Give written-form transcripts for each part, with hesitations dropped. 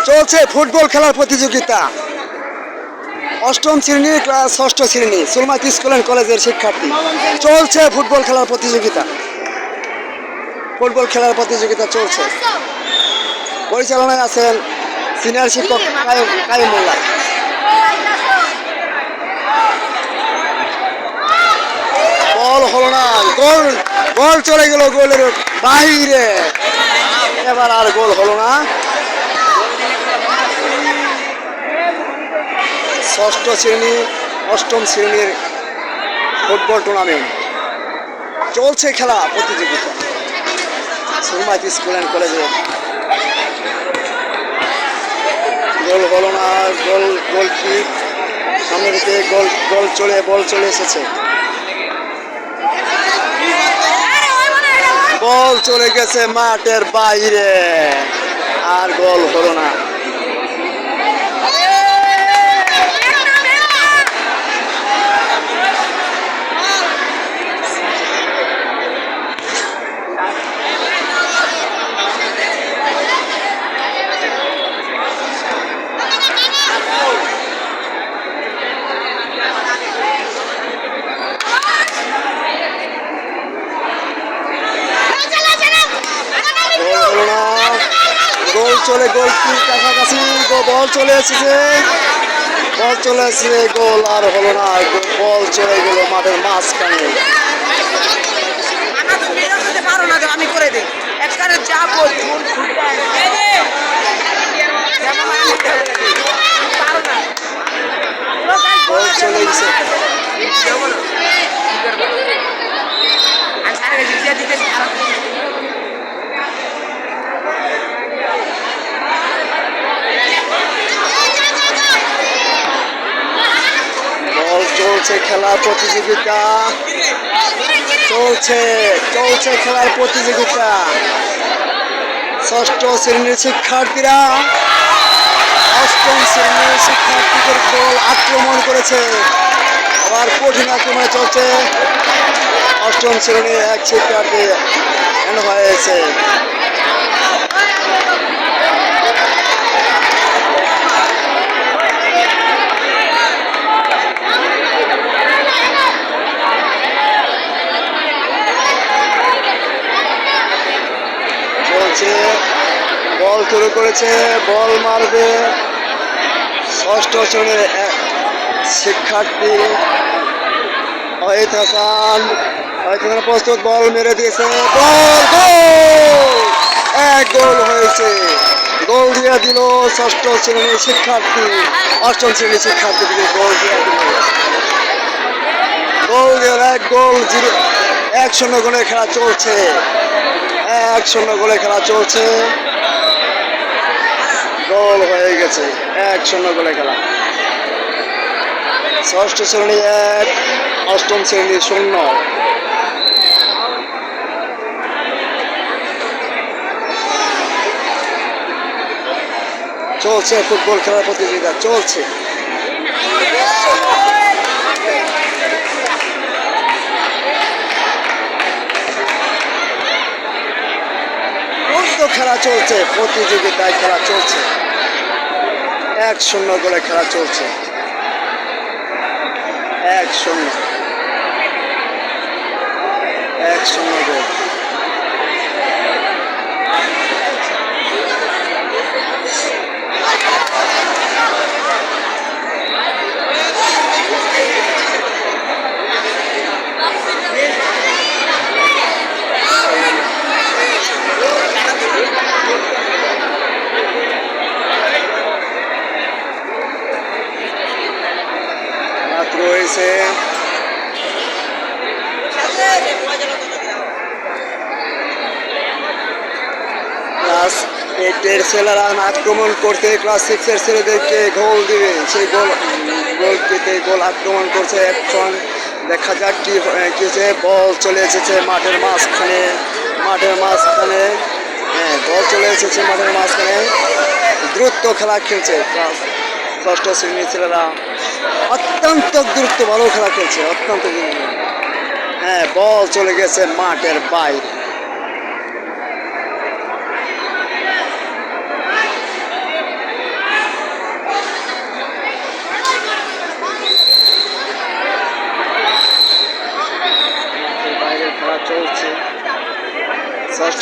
চলছে ফুটবল খেলার প্রতিযোগিতা। অষ্টম শ্রেণী ক্লাস ষষ্ঠ শ্রেণী সুলমাত স্কুল অ্যান্ড কলেজের শিক্ষার্থী। চলছে ফুটবল খেলার প্রতিযোগিতা। ফুটবল খেলার প্রতিযোগিতা চলছে। পরিচালনায় আছেন সিনিয়র শিক্ষক কাইমুল্লাহ। বল হলো না, গোল গোল চলে গেল গোলের বাহিরে। এবার আর গোল হলো না। ষষ্ঠ শ্রেণী অষ্টম শ্রেণীর ফুটবল টুর্নামেন্ট চলছে খেলা প্রতিযোগিতা সুলমাত স্কুল অ্যান্ড কলেজে। গোল হলো না, গোল কিক সামনে থেকে বল চলে এসেছে। বল চলে গেছে মাঠের বাইরে, আর গোল হলো না। গোল কি কাছাকাছি, বল চলে এসেছে, গোল আর হলো না। বল চলে গেল মাঠের মাঝখানে। আমি করে দিই একবারে যাবো বল চলে গেছে। চলছে খেলার প্রতিযোগিতা, চলছে খেলার প্রতিযোগিতা। ষষ্ঠ শ্রেণীর শিক্ষার্থীরা অষ্টম শ্রেণীর শিক্ষার্থীদের গোল আক্রমণ করেছে। আবার কঠিন আক্রমণে চলছে। অষ্টম শ্রেণীর এক শিক্ষার্থী হয়েছে। বল শুরু করেছে, বল মারবে ষষ্ঠ শ্রেণীর শিক্ষার্থী ওয়াহিদ হাসান প্রস্তুত। বল মেরে দিয়েছে, এক গোল হয়েছে। গোল দিয়ে দিল ষষ্ঠ শ্রেণীর শিক্ষার্থী। অষ্টম শ্রেণীর শিক্ষার্থী থেকে গোল দিয়ে দিল। গোল 1-0 গোলে খেলা চলছে। 1-0 গোলে খেলা চলছে। গোল হয়ে গেছে। 1-0 গোলে খেলা। ষষ্ঠ শ্রেণী 1, অষ্টম শ্রেণী 0। চলছে ফুটবল খেলার প্রতিযোগিতা চলছে। খেলা চলছে, প্রতিযোগিতায় খেলা চলছে। 1-0 গোলে খেলা চলছে। 1-0 গোল। রয়েছে ক্লাস 8-এর ছেলেরা আক্রমণ করতে ক্লাস 6-এর ছেলেদেরকে গোল দিবে। সেই গোল আক্রমণ করছে। এখন দেখা যাক কি হয়েছে। বল চলে এসেছে মাঠের মাঝখানে। হ্যাঁ, বল চলে এসেছে মাঠের মাঝখানে। দ্রুত খেলা খেলছে ক্লাস ষষ্ঠ শ্রেণীর ছেলেরা। অত্যন্ত দ্রুত ভালো খেলা খেলছে, অত্যন্ত দ্রুত। হ্যাঁ, বল চলে গেছে মাঠের বাইরে।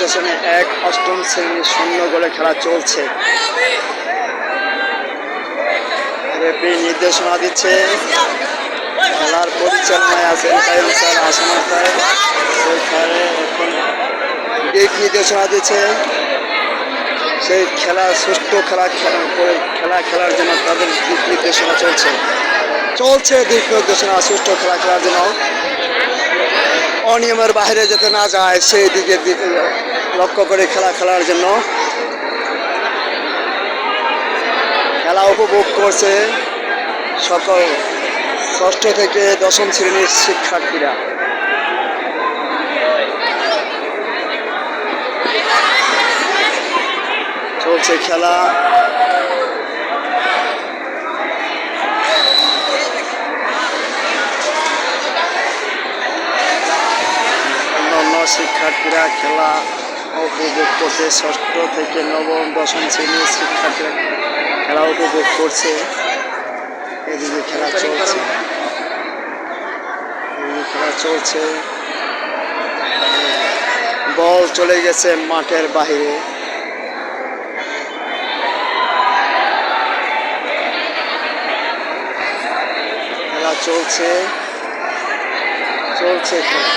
স্টেশনে এক অষ্টম শ্রেণীর শূন্য গোলে খেলা চলছে। রেফারি নির্দেশনা দিচ্ছে, খেলার পরিচালনায় আছেন কায়ুম স্যার আসানোর তাই সেখানে এখন দিক নির্দেশনা দিচ্ছে। সেই খেলা সুষ্ঠু খেলা খেলার জন্য তাদের দিক নির্দেশনা চলছে দিক নির্দেশনা সুষ্ঠু খেলা খেলার জন্য অনিয়মের বাইরে যেতে না যায় সেই দিকে লক্ষ্য করে খেলার জন্য খেলা উপভোগ করছে সকল ষষ্ঠ থেকে দশম শ্রেণীর শিক্ষার্থীরা। চলছে খেলা, অন্যান্য শিক্ষার্থীরা খেলা উপভোগ করছে। ষষ্ঠ থেকে নবম দশম শ্রেণীর শিক্ষার্থীরা খেলা উপভোগ করছে। এদিকে খেলা চলছে, বল চলে গেছে মাঠের বাহিরে। খেলা চলছে খেলা।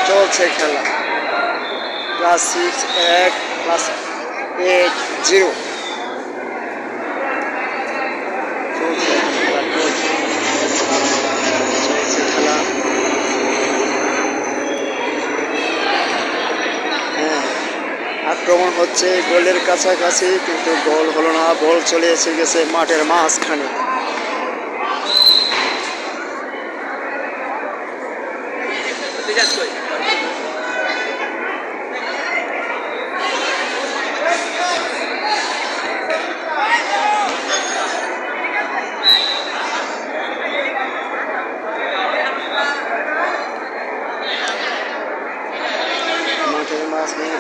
চলছে খেলা, ক্লাস 6 1 ক্লাস 8 0। চলছে খেলা। আক্রমণ হচ্ছে গোলের কাছাকাছি, কিন্তু গোল হলো না। বল চলে এসে গেছে মাঠের মাঝখানে।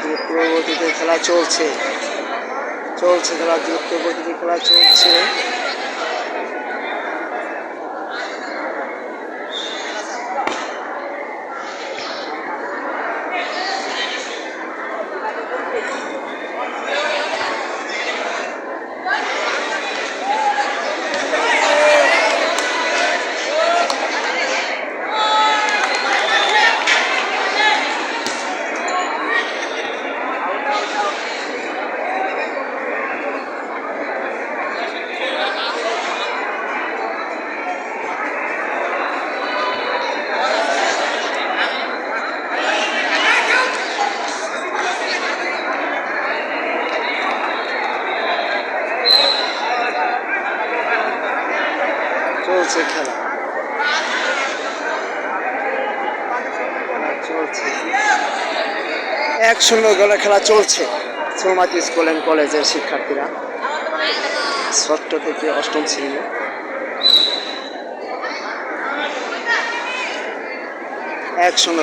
দ্রুতগতিতে খেলা চলছে খেলা দ্রুতগতিতে খেলা চলছে। চলছে খেলা, চলছে 1-0 গোলে খেলা চলছে। সুরমাতি স্কুল অ্যান্ড কলেজের শিক্ষার্থীরা ষষ্ঠ থেকে অষ্টম শ্রেণী।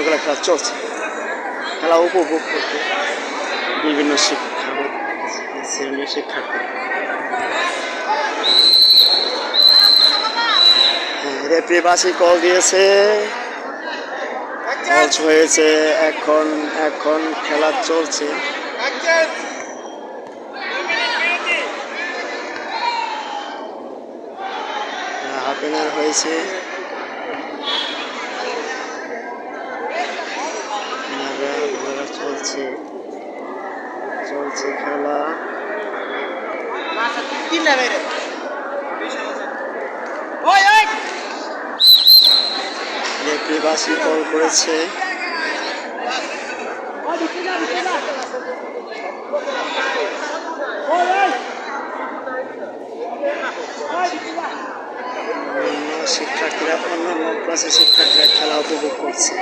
গোলে খেলা চলছে। খেলা উপভোগ করতে বিভিন্ন শ্রেণীর শিক্ষার্থীরা। রেফারি বাসি কল দিয়েছে, ম্যাচ হয়েছে। এখন খেলা চলছে। হাফেনার হয়েছে, চলছে খেলা। রেফারি বাসি কল করেছে। শিক্ষার্থীরা অন্যান্য ক্লাসের শিক্ষার্থীরা খেলা উপভোগ করছে।